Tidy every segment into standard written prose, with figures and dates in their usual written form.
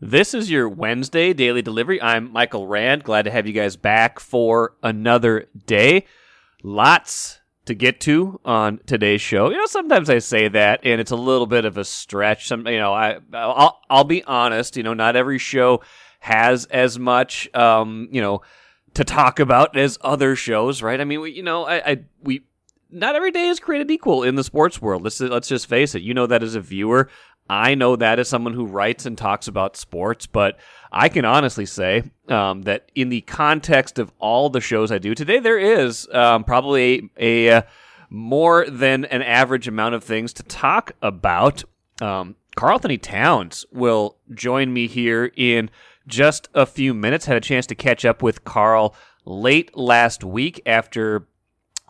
This is your Wednesday daily delivery. I'm Michael Rand. Glad to have you guys back for another day. Lots to get to on today's show. Sometimes I say that, and it's a little bit of a stretch. I'll be honest. Not every show has as much, to talk about as other shows, right? I mean, we not every day is created equal in the sports world. Let's just face it. You know that as a viewer. I know that as someone who writes and talks about sports, but I can honestly say that in the context of all the shows I do today, there is probably a more than an average amount of things to talk about. Karl-Anthony Towns will join me here in just a few minutes. Had a chance to catch up with Karl late last week after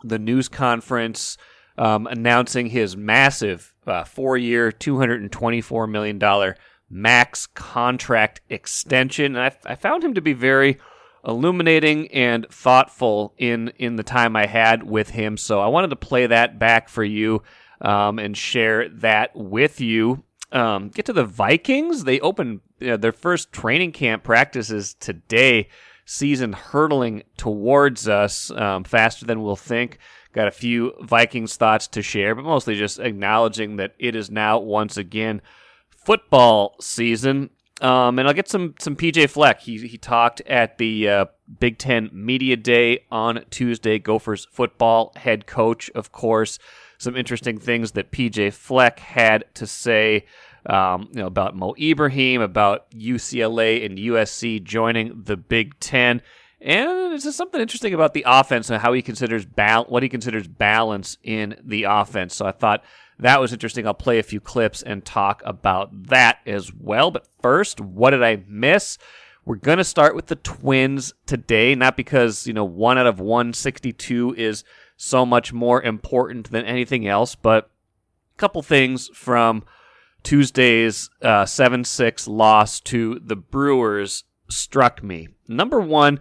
the news conference announcing his massive 4-year, $224 million max contract extension. And I found him to be very illuminating and thoughtful in the time I had with him. So I wanted to play that back for you and share that with you. Get to the Vikings. They open their first training camp practices today. Season hurtling towards us faster than we'll think. Got a few Vikings thoughts to share, but mostly just acknowledging that it is now once again football season. And I'll get some P.J. Fleck. He talked at the Big Ten Media Day on Tuesday. Gophers football head coach, of course. Some interesting things that P.J. Fleck had to say about Mo Ibrahim, about UCLA and USC joining the Big Ten. And it's just something interesting about the offense and how he considers what he considers balance in the offense. So I thought that was interesting. I'll play a few clips and talk about that as well. But first, what did I miss? We're going to start with the Twins today, not because 1 out of 162 is so much more important than anything else, but a couple things from Tuesday's 7-6 loss to the Brewers struck me. Number one,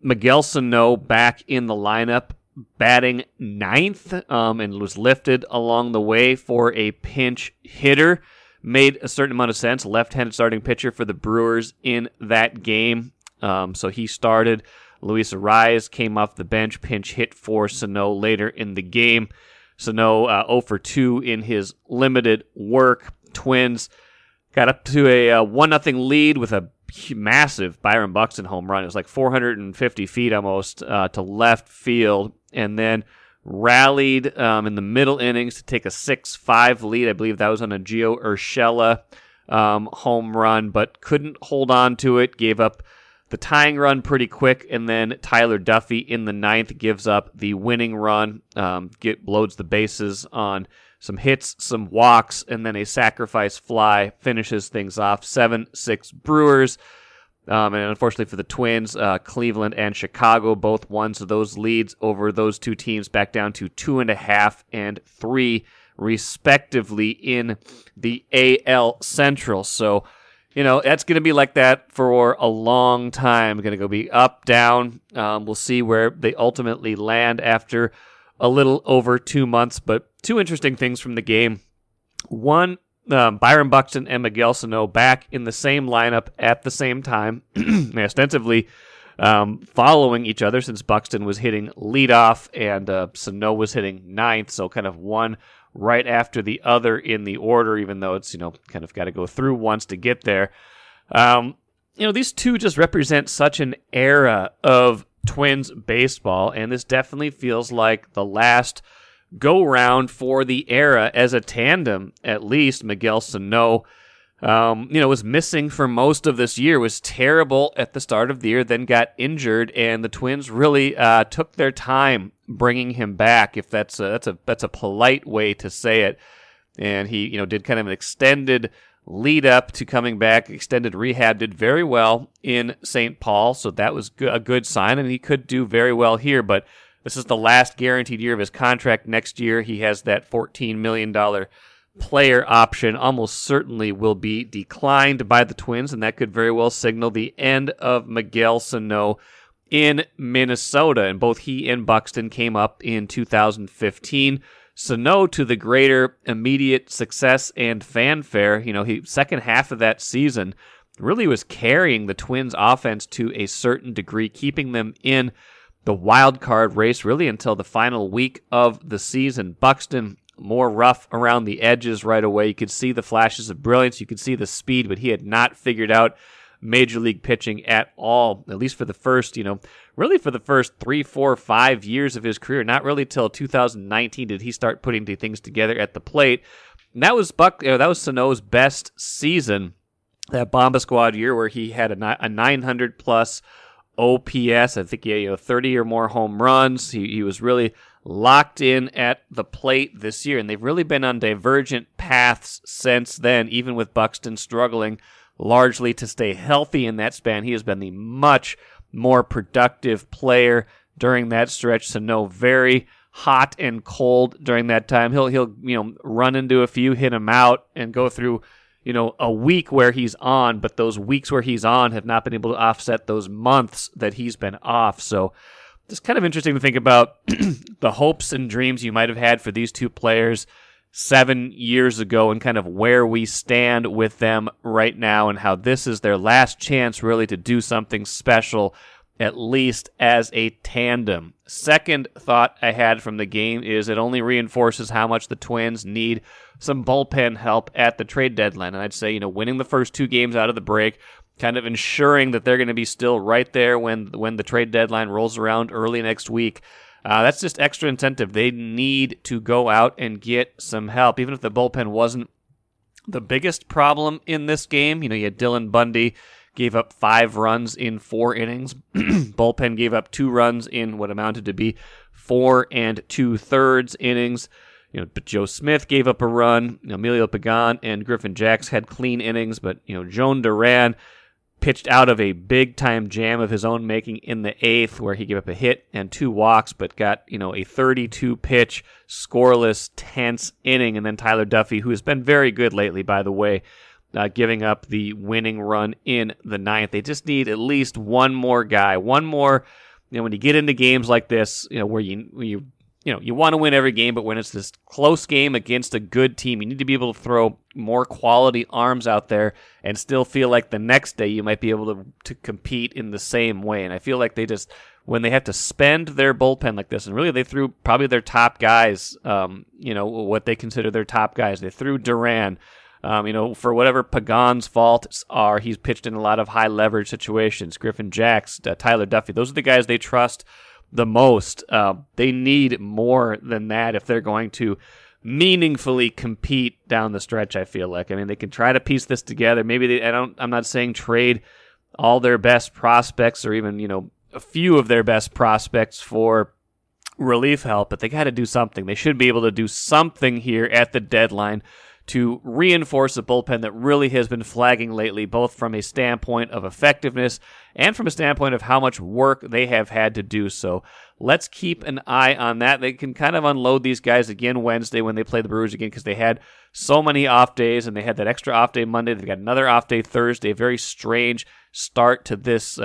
Miguel Sano back in the lineup, batting ninth, and was lifted along the way for a pinch hitter. Made a certain amount of sense. Left-handed starting pitcher for the Brewers in that game. So he started. Luis Arias came off the bench, pinch hit for Sano later in the game. Sano 0 for 2 in his limited work. Twins got up to a 1-0 lead with a massive Byron Buxton home run. It was like 450 feet almost to left field, and then rallied in the middle innings to take a 6-5 lead. I believe that was on a Gio Urshela home run, but couldn't hold on to it. Gave up the tying run pretty quick, and then Tyler Duffy in the ninth gives up the winning run, loads the bases on some hits, some walks, and then a sacrifice fly finishes things off. 7-6 Brewers. And unfortunately for the Twins, Cleveland and Chicago both won, so those leads over those two teams back down to 2.5 and 3, respectively, in the AL Central. So, that's going to be like that for a long time. Going to go be up, down. We'll see where they ultimately land after a little over 2 months, but two interesting things from the game. One, Byron Buxton and Miguel Sano back in the same lineup at the same time, ostensibly following each other since Buxton was hitting leadoff and Sano was hitting ninth, so kind of one right after the other in the order, even though it's, kind of got to go through once to get there. These two just represent such an era of Twins baseball, and this definitely feels like the last go-round for the era as a tandem, at least. Miguel Sano, was missing for most of this year, was terrible at the start of the year, then got injured, and the Twins really took their time bringing him back, if that's a polite way to say it. And he, did kind of an extended lead up to coming back, extended rehab, did very well in St. Paul, so that was a good sign, and he could do very well here, but this is the last guaranteed year of his contract. Next year, he has that $14 million player option, almost certainly will be declined by the Twins, and that could very well signal the end of Miguel Sano in Minnesota. And both he and Buxton came up in 2015. Sano to the greater immediate success and fanfare. He second half of that season really was carrying the Twins offense to a certain degree, keeping them in the wild card race really until the final week of the season. Buxton more rough around the edges right away. You could see the flashes of brilliance. You could see the speed, but he had not figured out major league pitching at all, at least for the first, really for the first 3, 4, 5 years of his career. Not really till 2019 did he start putting things together at the plate. And that was Sano's best season, that Bomba Squad year where he had a 900 plus OPS. I think he had 30 or more home runs. He was really locked in at the plate this year, and they've really been on divergent paths since then, even with Buxton struggling largely to stay healthy in that span. He has been the much more productive player during that stretch. Sano very hot and cold during that time. He'll run into a few, hit him out, and go through a week where he's on, but those weeks where he's on have not been able to offset those months that he's been off. So just kind of interesting to think about the hopes and dreams you might have had for these two players 7 years ago and kind of where we stand with them right now and how this is their last chance really to do something special, at least as a tandem. Second thought I had from the game is it only reinforces how much the Twins need some bullpen help at the trade deadline. And I'd say, winning the first 2 games out of the break, kind of ensuring that they're going to be still right there when the trade deadline rolls around early next week. That's just extra incentive. They need to go out and get some help, even if the bullpen wasn't the biggest problem in this game. You had Dylan Bundy gave up 5 runs in 4 innings. Bullpen gave up 2 runs in what amounted to be 4 2/3 innings. But Joe Smith gave up a run. Emilio Pagan and Griffin Jacks had clean innings, but Joan Duran pitched out of a big-time jam of his own making in the 8th where he gave up a hit and 2 walks, but got, a 32-pitch, scoreless, tense inning. And then Tyler Duffy, who has been very good lately, by the way, giving up the winning run in the 9th. They just need at least one more guy, one more, when you get into games like this, where you want to win every game, but when it's this close game against a good team, you need to be able to throw more quality arms out there and still feel like the next day you might be able to compete in the same way. And I feel like when they have to spend their bullpen like this, and really they threw probably their top guys, what they consider their top guys. They threw Duran, for whatever Pagan's faults are, he's pitched in a lot of high leverage situations. Griffin Jacks, Tyler Duffy, those are the guys they trust the most. They need more than that if they're going to meaningfully compete down the stretch, I feel like. I mean, they can try to piece this together. Maybe I'm not saying trade all their best prospects or even, a few of their best prospects for relief help, but they got to do something. They should be able to do something here at the deadline to reinforce a bullpen that really has been flagging lately, both from a standpoint of effectiveness and from a standpoint of how much work they have had to do. So let's keep an eye on that. They can kind of unload these guys again Wednesday when they play the Brewers again, because they had so many off days, and they had that extra off day Monday. They've got another off day Thursday. A very strange start to this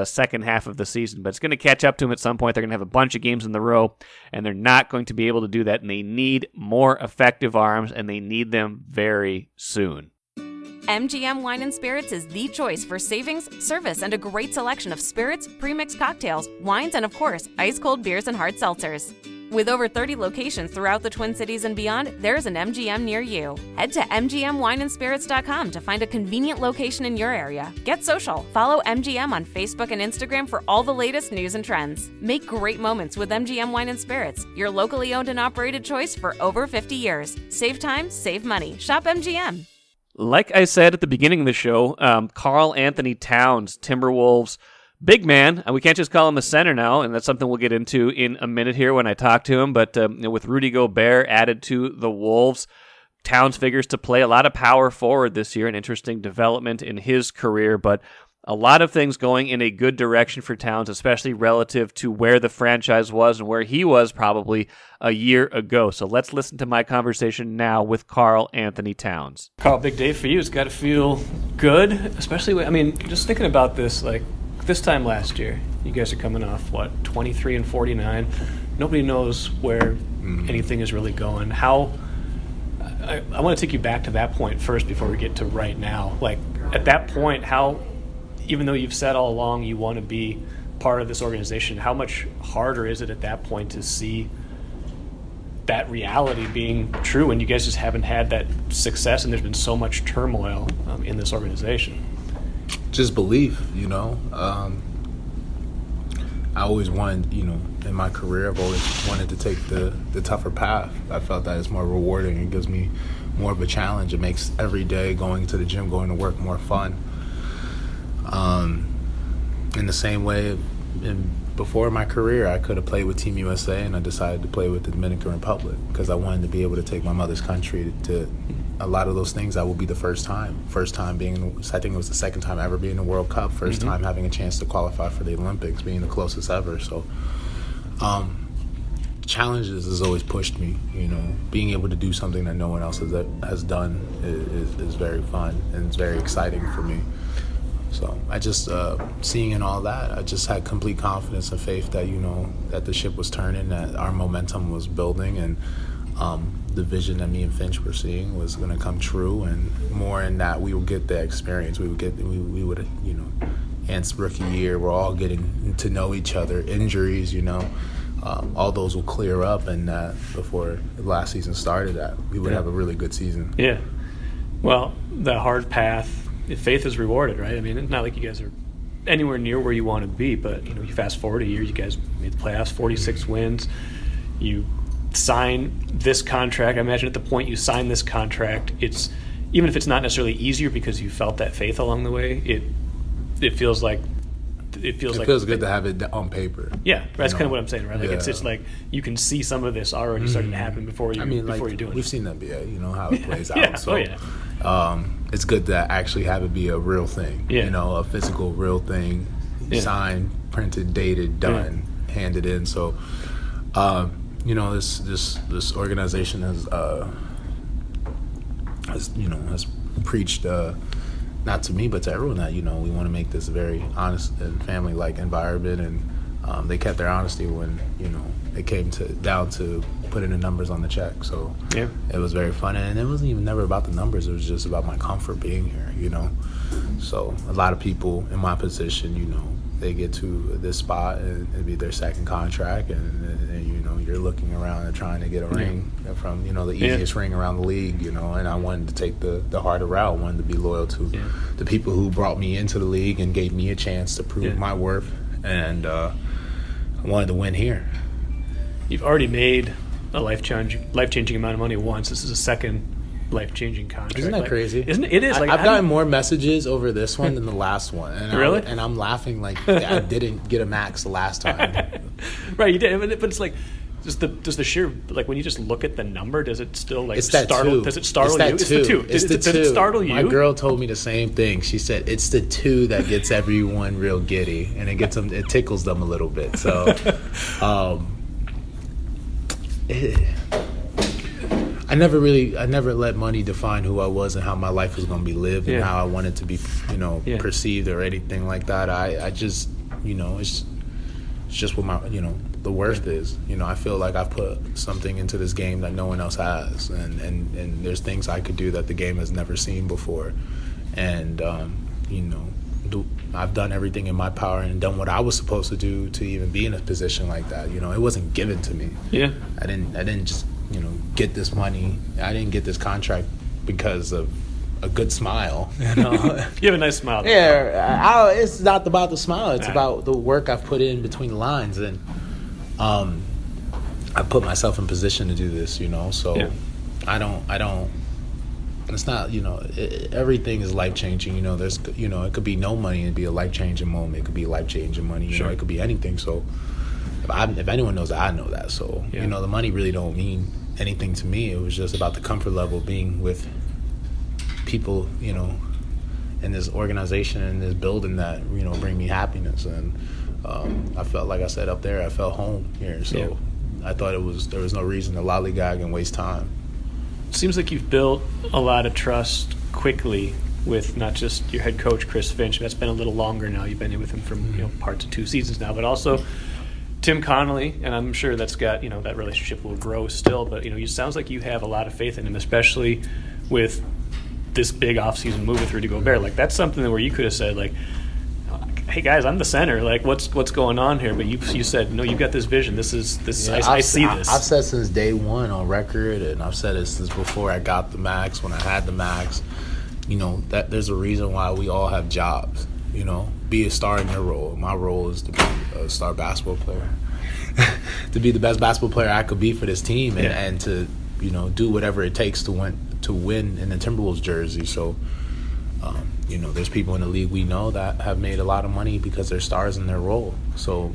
second half of the season, but it's going to catch up to them at some point. They're going to have a bunch of games in the row, and they're not going to be able to do that, and they need more effective arms, and they need them very soon. MGM Wine and Spirits is the choice for savings, service, and a great selection of spirits, premixed cocktails, wines, and of course, ice-cold beers and hard seltzers. With over 30 locations throughout the Twin Cities and beyond, there's an MGM near you. Head to MGMWineandSpirits.com to find a convenient location in your area. Get social. Follow MGM on Facebook and Instagram for all the latest news and trends. Make great moments with MGM Wine and Spirits, your locally owned and operated choice for over 50 years. Save time, save money. Shop MGM. Like I said at the beginning of the show, Karl-Anthony Towns, Timberwolves, big man. We can't just call him a center now, and that's something we'll get into in a minute here when I talk to him. But with Rudy Gobert added to the Wolves, Towns figures to play a lot of power forward this year, an interesting development in his career. But a lot of things going in a good direction for Towns, especially relative to where the franchise was and where he was probably a year ago. So let's listen to my conversation now with Karl-Anthony Towns. Carl, big day for you. It's got to feel good, especially, just thinking about this, like this time last year, you guys are coming off, 23 and 49. nobody knows where anything is really going. How I want to take you back to that point first before we get to right now. Like, at that point, how, even though you've said all along you want to be part of this organization, how much harder is it at that point to see that reality being true when you guys just haven't had that success and there's been so much turmoil in this organization? Just belief, I always wanted, in my career, I've always wanted to take the tougher path. I felt that it's more rewarding. It gives me more of a challenge. It makes every day going to the gym, going to work more fun. In the same way, before my career, I could have played with Team USA, and I decided to play with the Dominican Republic because I wanted to be able to take my mother's country to a lot of those things. That will be the first time being, I think it was the second time ever being in the World Cup, first time having a chance to qualify for the Olympics, being the closest ever. So challenges has always pushed me. Being able to do something that no one else has done is very fun, and it's very exciting for me. So I just, seeing in all that, I just had complete confidence and faith that, that the ship was turning, that our momentum was building, and the vision that me and Finch were seeing was going to come true, and more in that we would get the experience. We would, Ant's rookie year, we're all getting to know each other, injuries, all those will clear up, and before the last season started, that we would have a really good season. Yeah. Well, the hard path, faith is rewarded, right? I mean, it's not like you guys are anywhere near where you want to be, but you fast forward a year, you guys made the playoffs, 46 wins. You sign this contract. I imagine at the point you sign this contract, it's, even if it's not necessarily easier because you felt that faith along the way, it feels like it feels good to have it on paper. Yeah, that's kind of what I'm saying, right? Like it's like you can see some of this already starting to happen before you before you're doing it. We've seen the NBA, how it plays out. Yeah. So it's good to actually have it be a real thing. A physical real thing, signed, printed, dated, done, handed in. So this organization has preached, not to me but to everyone, that we want to make this a very honest and family-like environment, and they kept their honesty when it came down to putting the numbers on the check. So it was very fun, and it wasn't even never about the numbers. It was just about my comfort being here. So a lot of people in my position, they get to this spot and it'd be their second contract, and you're looking around and trying to get a ring from the easiest ring around the league, and I wanted to take the harder route. I wanted to be loyal to the people who brought me into the league and gave me a chance to prove my worth, and I wanted to win here. You've already made a life-changing amount of money once. This is a second life-changing contract. Isn't that crazy? Isn't it? It is. I've gotten more messages over this one than the last one. And really? I'm laughing like I didn't get a max the last time. Right, you did. But it's like, does the sheer, like, when you just look at the number, does it still startle? Two. Does it startle you? It's the two. Does it startle you? My girl told me the same thing. She said it's the two that gets everyone real giddy, and it tickles them a little bit. So, I never let money define who I was and how my life was going to be lived and how I wanted to be, perceived or anything like that. I just, it's just what my, the worth is. I feel like I put something into this game that no one else has, and there's things I could do that the game has never seen before, and I've done everything in my power and done what I was supposed to do to even be in a position like that. It wasn't given to me. Yeah, I didn't just get this money. I didn't get this contract because of a good smile. You have a nice smile. Yeah, it's not about the smile. It's about the work I've put in between the lines, and I put myself in position to do this. So I don't. It's not. Everything is life changing. There's. It could be no money and be a life changing moment. It could be life changing money. It could be anything. So if anyone knows that, I know that. So the money really don't mean anything to me. It was just about the comfort level, being with people, in this organization and this building that bring me happiness. And I felt, like I said up there, I felt home here. So I thought there was no reason to lollygag and waste time. Seems like you've built a lot of trust quickly with not just your head coach Chris Finch. That's been a little longer now. You've been with him from parts of 2 seasons now, but also Tim Connolly, and I'm sure that's got, that relationship will grow still, but, it sounds like you have a lot of faith in him, especially with this big offseason move with Rudy Gobert. Like, that's something where you could have said, like, hey, guys, I'm the center. Like, what's going on here? But you said, no, you've got this vision. This is this. Yeah, I see this. I've said since day one on record, and I've said it since before I got the max, when I had the max, that there's a reason why we all have jobs. Be a star in your role. My role is to be a star basketball player, to be the best basketball player I could be for this team, and to do whatever it takes to win in the Timberwolves jersey. So, there's people in the league we know that have made a lot of money because they're stars in their role. So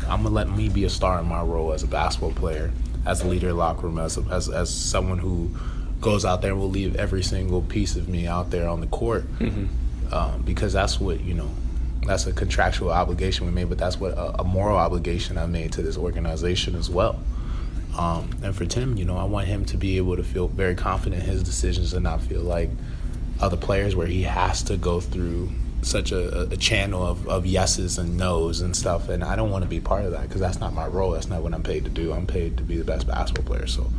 I'm gonna let me be a star in my role as a basketball player, as a leader in the locker room, as someone who goes out there and will leave every single piece of me out there on the court. Because that's what that's a contractual obligation we made, but that's what a moral obligation I made to this organization as well. And for Tim, I want him to be able to feel very confident in his decisions and not feel like other players where he has to go through such a channel of yeses and nos and stuff. And I don't want to be part of that because that's not my role. That's not what I'm paid to do. I'm paid to be the best basketball player. So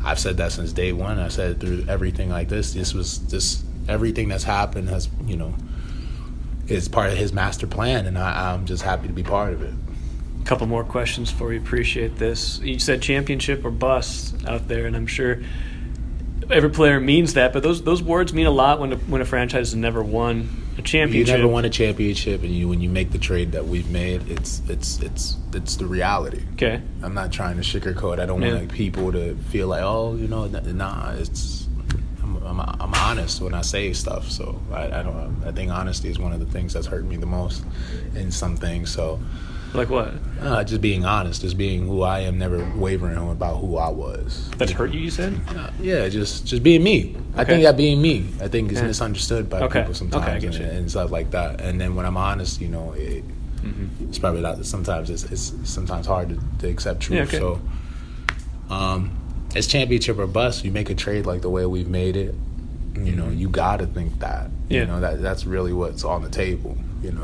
I've said that since day one. I've said it through everything like this. Everything that's happened has, is part of his master plan, and I'm just happy to be part of it. A couple more questions for you. Appreciate this. You said championship or bust out there, and I'm sure every player means that, but those words mean a lot when a franchise has never won a championship. You never won a championship, and when you make the trade that we've made, it's the reality. Okay. I'm not trying to sugarcoat. I don't want people to feel like, nah. I'm honest when I say stuff. So I think honesty is one of the things that's hurt me the most in some things. So. Like what? Just being honest, just being who I am, never wavering about who I was. That's hurt you said? Yeah, just being me. Okay. I think that being me, I think is misunderstood by people sometimes and stuff like that. And then when I'm honest, it's probably not. Sometimes it's sometimes hard to accept truth. Yeah, okay. So, it's championship or bust. You make a trade like the way we've made it. You got to think that. That's really what's on the table.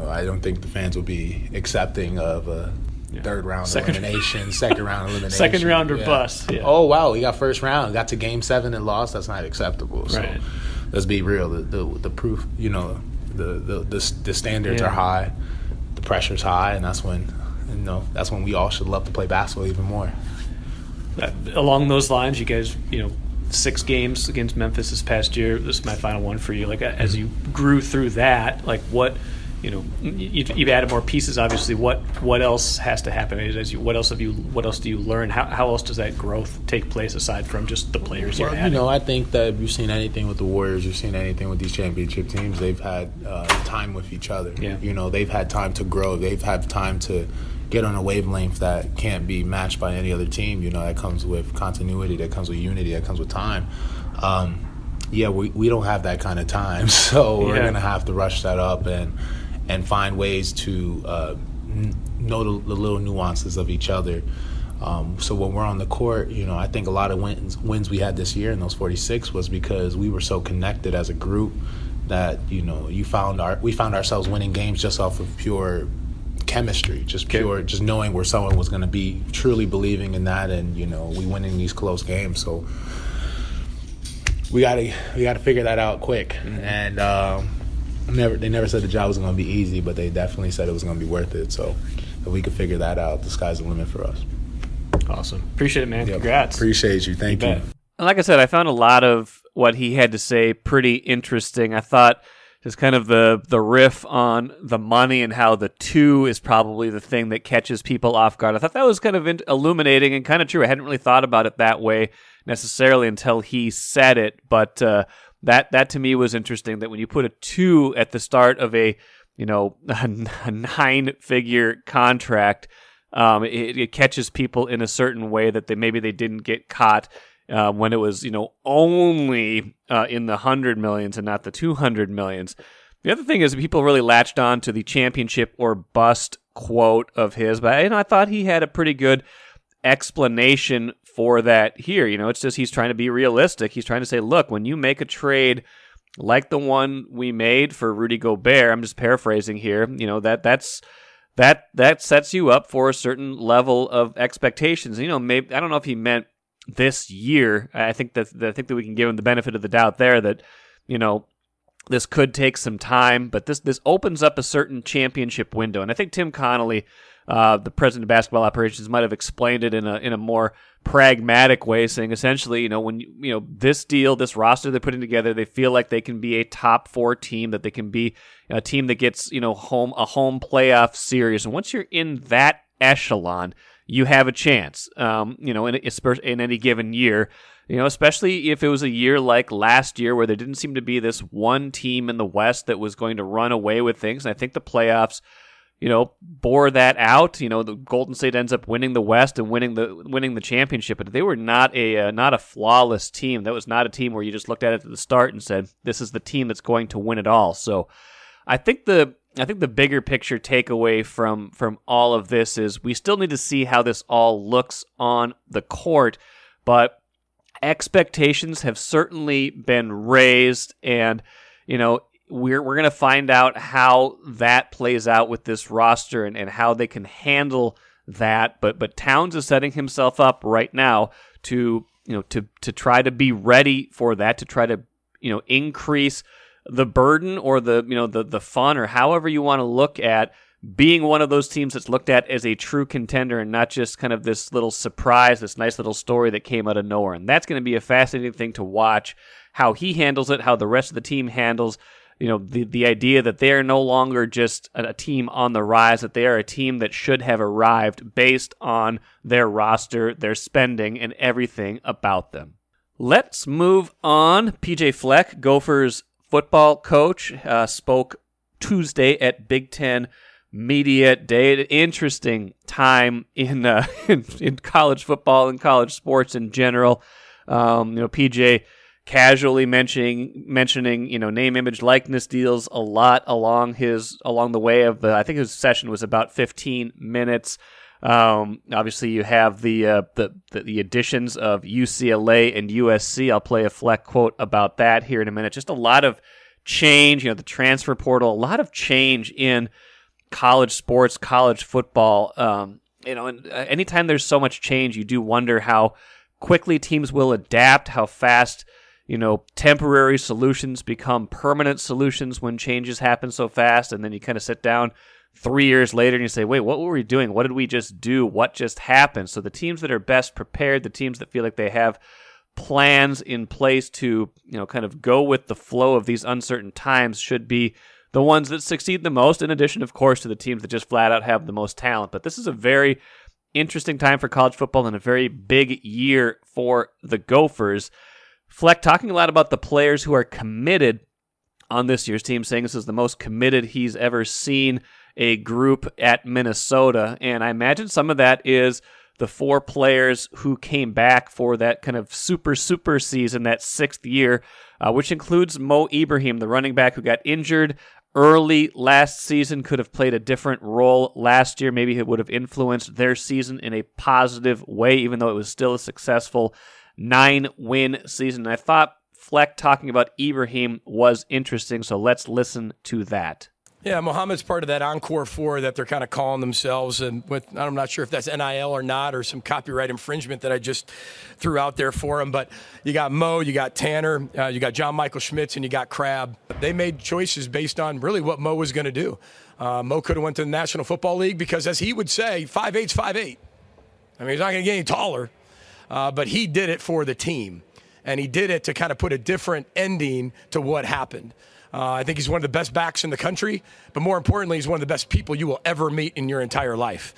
I don't think the fans will be accepting of a third round elimination, second round elimination. Second round or bust. Yeah. Oh, wow, we got first round. Got to game 7 and lost. That's not acceptable. So let's be real. The proof, the standards are high. The pressure's high, and that's when we all should love to play basketball even more. Along those lines, you guys, 6 games against Memphis this past year. This is my final one for you. Like, as you grew through that, like what, you've added more pieces. Obviously, what else has to happen? What else do you learn? How else does that growth take place aside from just the players you're adding? I think that if you've seen anything with the Warriors, you've seen anything with these championship teams. They've had time with each other. Yeah. They've had time to grow. They've had time to get on a wavelength that can't be matched by any other team. That comes with continuity, that comes with unity, that comes with time. We don't have that kind of time, so we're going to have to rush that up and find ways to know the little nuances of each other. So when we're on the court, I think a lot of wins we had this year in those 46 was because we were so connected as a group that, we found ourselves winning games just off of pure chemistry, just knowing where someone was going to be, truly believing in that, and we winning these close games. So we got to figure that out quick. And they never said the job was going to be easy, but they definitely said it was going to be worth it. So if we could figure that out, the sky's the limit for us. Awesome. Appreciate it, man. Yep. Congrats. Appreciate you. Thank you. Like I said, I found a lot of what he had to say pretty interesting. I thought just kind of the riff on the money and how the 2 is probably the thing that catches people off guard. I thought that was kind of illuminating and kind of true. I hadn't really thought about it that way necessarily until he said it, but that to me was interesting, that when you put a 2 at the start of a 9-figure contract, it catches people in a certain way that they didn't get caught when it was, only in the 100 millions and not the 200 millions. The other thing is people really latched on to the championship or bust quote of his, but I thought he had a pretty good explanation for that here. It's just he's trying to be realistic. He's trying to say, look, when you make a trade like the one we made for Rudy Gobert, I'm just paraphrasing here, that's that sets you up for a certain level of expectations. Maybe I don't know if he meant this year. I think that we can give him the benefit of the doubt there that this could take some time, but this opens up a certain championship window. And I think Tim Connolly, the president of basketball operations, might have explained it in a more pragmatic way, saying essentially, when this roster they're putting together, they feel like they can be a top 4 team, that they can be a team that gets a home playoff series. And once you're in that echelon, you have a chance. In any given year. Especially if it was a year like last year where there didn't seem to be this one team in the West that was going to run away with things. And I think the playoffs, bore that out. The Golden State ends up winning the West and winning the championship, but they were not a flawless team. That was not a team where you just looked at it at the start and said, this is the team that's going to win it all. So I think the bigger picture takeaway from all of this is we still need to see how this all looks on the court, but expectations have certainly been raised, and we're going to find out how that plays out with this roster and how they can handle that. But Towns is setting himself up right now to try to be ready for that, to try to increase the burden or the fun, or however you want to look at being one of those teams that's looked at as a true contender and not just kind of this little surprise, this nice little story that came out of nowhere. And that's going to be a fascinating thing to watch, how he handles it, how the rest of the team handles the idea that they are no longer just a team on the rise, that they are a team that should have arrived based on their roster, their spending, and everything about them. Let's move on. P.J. Fleck, Gophers football coach, spoke Tuesday at Big Ten Media Day. An interesting time in college football and college sports in general. PJ casually mentioning name, image, likeness deals a lot along the way of I think his session was about 15 minutes. Obviously, you have the additions of UCLA and USC. I'll play a Fleck quote about that here in a minute. Just a lot of change. The transfer portal, a lot of change in college sports, college football. And anytime there's so much change, you do wonder how quickly teams will adapt, how fast temporary solutions become permanent solutions when changes happen so fast. And then you kind of sit down 3 years later and you say, wait, what were we doing? What did we just do? What just happened? So the teams that are best prepared, the teams that feel like they have plans in place to, kind of go with the flow of these uncertain times should be the ones that succeed the most, in addition, of course, to the teams that just flat out have the most talent. But this is a very interesting time for college football and a very big year for the Gophers. Fleck talking a lot about the players who are committed on this year's team, saying this is the most committed he's ever seen a group at Minnesota. And I imagine some of that is the 4 players who came back for that kind of super season, that 6th year, which includes Mo Ibrahim, the running back who got injured early last season, could have played a different role last year. Maybe it would have influenced their season in a positive way, even though it was still a successful 9-win season. And I thought Fleck talking about Ibrahim was interesting, so let's listen to that. Yeah, Mohammed's part of that Encore 4 that they're kind of calling themselves, and I'm not sure if that's NIL or not, or some copyright infringement that I just threw out there for them. But you got Mo, you got Tanner, you got John Michael Schmitz, and you got Crab. They made choices based on really what Mo was going to do. Mo could have went to the National Football League because, as he would say, 5'8's 5'8. I mean, he's not going to get any taller, but he did it for the team, and he did it to kind of put a different ending to what happened. I think he's one of the best backs in the country, but more importantly, he's one of the best people you will ever meet in your entire life.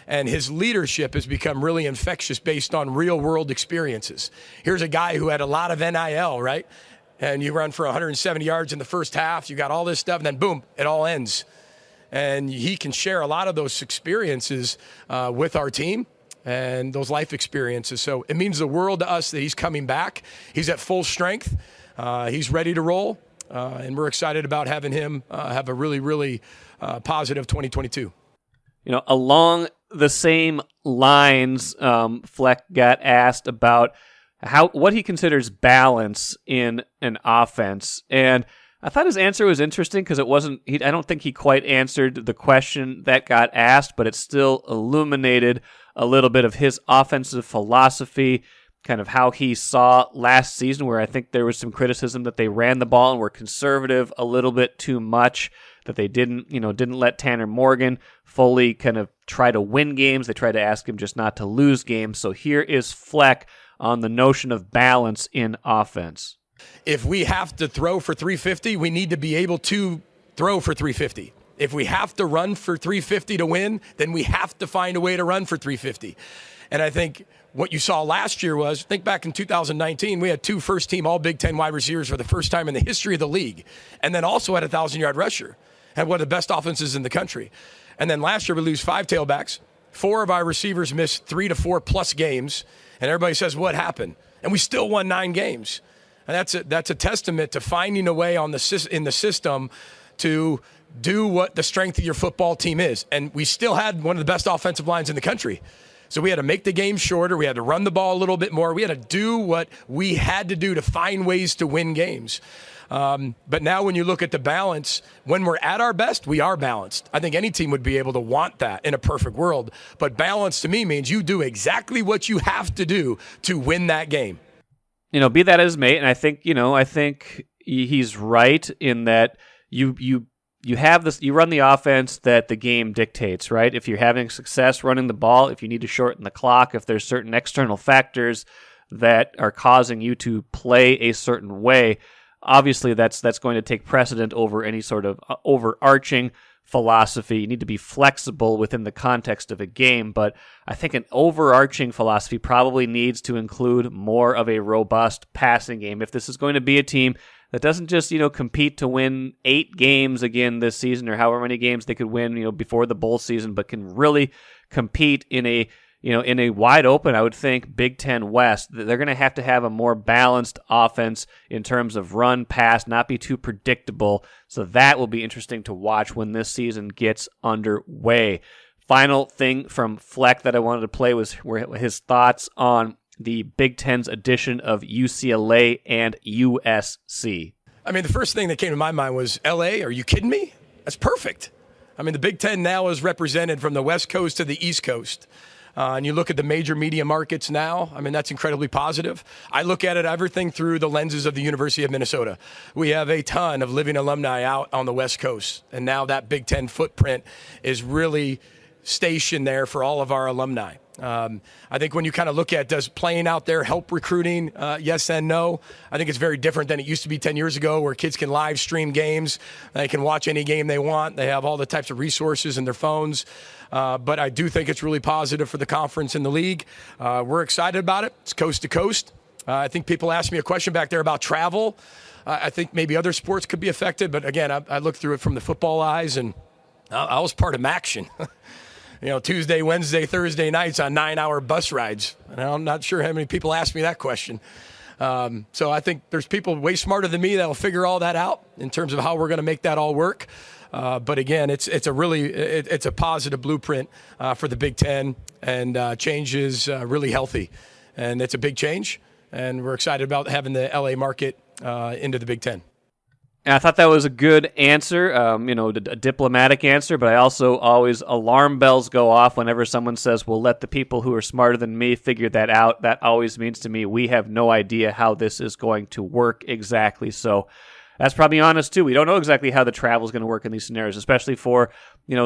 And his leadership has become really infectious based on real-world experiences. Here's a guy who had a lot of NIL, right? And you run for 170 yards in the first half, you got all this stuff, and then boom, it all ends. And he can share a lot of those experiences with our team and those life experiences. So it means the world to us that he's coming back. He's at full strength. He's ready to roll. And we're excited about having him have a really, really positive 2022. Along the same lines, Fleck got asked about what he considers balance in an offense. And I thought his answer was interesting because it wasn't. I don't think he quite answered the question that got asked, but it still illuminated a little bit of his offensive philosophy, kind of how he saw last season, where I think there was some criticism that they ran the ball and were conservative a little bit too much, that they didn't let Tanner Morgan fully kind of try to win games. They tried to ask him just not to lose games. So here is Fleck on the notion of balance in offense. If we have to throw for 350, we need to be able to throw for 350. If we have to run for 350 to win, then we have to find a way to run for 350. And I think what you saw last year was, think back in 2019, we had 2 first-team All-Big Ten wide receivers for the first time in the history of the league, and then also had a 1,000-yard rusher, had one of the best offenses in the country. And then last year we lose 5 tailbacks. 4 of our receivers missed 3 to 4 plus games, and everybody says, what happened? And we still won 9 games. And that's a testament to finding a way in the system to do what the strength of your football team is. And we still had one of the best offensive lines in the country. So we had to make the game shorter. We had to run the ball a little bit more. We had to do what we had to do to find ways to win games. But now when you look at the balance, when we're at our best, we are balanced. I think any team would be able to want that in a perfect world. But balance to me means you do exactly what you have to do to win that game. Be that as may, and I think he's right in that you have this, you run the offense that the game dictates, right? If you're having success running the ball, if you need to shorten the clock, if there's certain external factors that are causing you to play a certain way, obviously that's going to take precedent over any sort of overarching philosophy. You need to be flexible within the context of a game, but I think an overarching philosophy probably needs to include more of a robust passing game. If this is going to be a team that doesn't just, compete to win 8 games again this season or however many games they could win, before the bowl season, but can really compete in a wide open, I would think, Big Ten West, they're going to have a more balanced offense in terms of run, pass, not be too predictable. So that will be interesting to watch when this season gets underway. Final thing from Fleck that I wanted to play were his thoughts on the Big Ten's edition of UCLA and USC. I mean, the first thing that came to my mind was, LA, are you kidding me? That's perfect. I mean, the Big Ten now is represented from the West Coast to the East Coast. And you look at the major media markets now, I mean, that's incredibly positive. I look at it, everything through the lenses of the University of Minnesota. We have a ton of living alumni out on the West Coast. And now that Big Ten footprint is really stationed there for all of our alumni. I think when you kind of look at, does playing out there help recruiting? Yes and no. I think it's very different than it used to be 10 years ago, where kids can live stream games. They can watch any game they want. They have all the types of resources in their phones. But I do think it's really positive for the conference and the league. We're excited about it. It's coast to coast. I think people asked me a question back there about travel. I think maybe other sports could be affected. But again, I look through it from the football eyes, and I was part of action. Tuesday, Wednesday, Thursday nights on 9-hour bus rides. And I'm not sure how many people ask me that question. So I think there's people way smarter than me that will figure all that out in terms of how we're going to make that all work. But again, it's a positive blueprint for the Big Ten, and change is really healthy. And it's a big change, and we're excited about having the LA market into the Big Ten. And I thought that was a good answer, a diplomatic answer, but I also always, alarm bells go off whenever someone says, well, let the people who are smarter than me figure that out. That always means to me, we have no idea how this is going to work exactly. So that's probably honest too. We don't know exactly how the travel is going to work in these scenarios, especially for,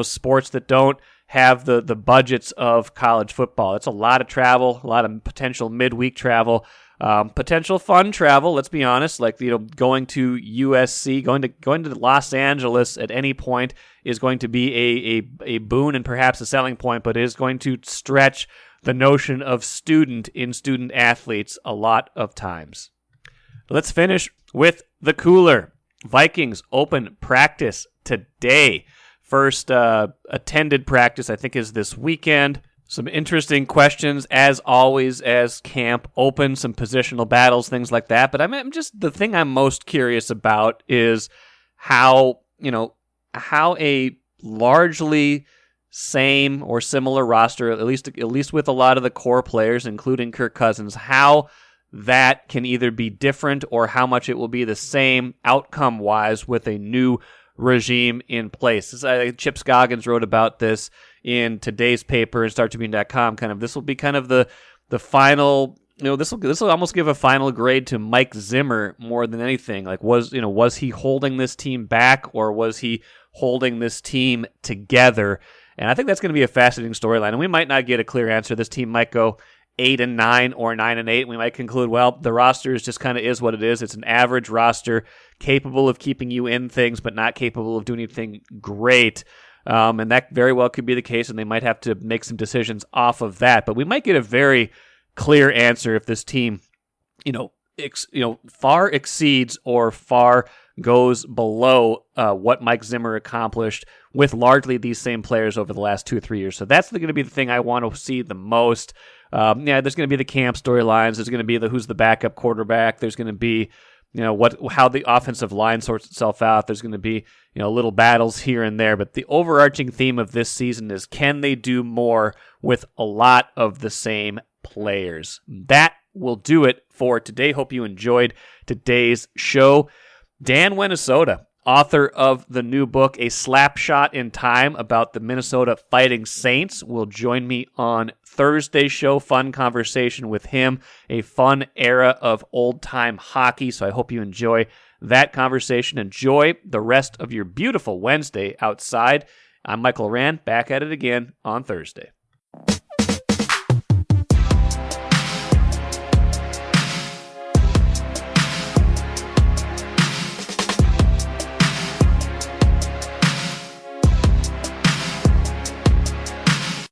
sports that don't have the budgets of college football. It's a lot of travel, a lot of potential midweek travel. Potential fun travel, let's be honest, like, going to USC, going to Los Angeles at any point is going to be a boon and perhaps a selling point, but it is going to stretch the notion of student athletes a lot of times. Let's finish with the cooler. Vikings open practice today. First attended practice, I think, is this weekend. Some interesting questions, as always, as camp opens, some positional battles, things like that. But the thing I'm most curious about is how a largely same or similar roster, at least with a lot of the core players, including Kirk Cousins, how that can either be different or how much it will be the same outcome-wise with a new regime in place. Chip Scoggins wrote about this in today's paper at StarTribune.com. This will be kind of the final. This will almost give a final grade to Mike Zimmer more than anything. Like, was he holding this team back, or was he holding this team together? And I think that's going to be a fascinating storyline. And we might not get a clear answer. This team might go 8-9 or 9-8. We might conclude, well, the roster is just kind of is what it is. It's an average roster, capable of keeping you in things, but not capable of doing anything great. And that very well could be the case, and they might have to make some decisions off of that. But we might get a very clear answer if this team, far exceeds or far goes below what Mike Zimmer accomplished with largely these same players over the last 2 or 3 years. So that's going to be the thing I want to see the most. There's going to be the camp storylines. There's going to be who's the backup quarterback. There's going to be how the offensive line sorts itself out. There's going to be little battles here and there. But the overarching theme of this season is, can they do more with a lot of the same players? That will do it for today. Hope you enjoyed today's show. Dan Minnesota, author of the new book, A Slapshot in Time, about the Minnesota Fighting Saints, will join me on Thursday's show. Fun conversation with him, a fun era of old-time hockey, so I hope you enjoy that conversation. Enjoy the rest of your beautiful Wednesday outside. I'm Michael Rand, back at it again on Thursday.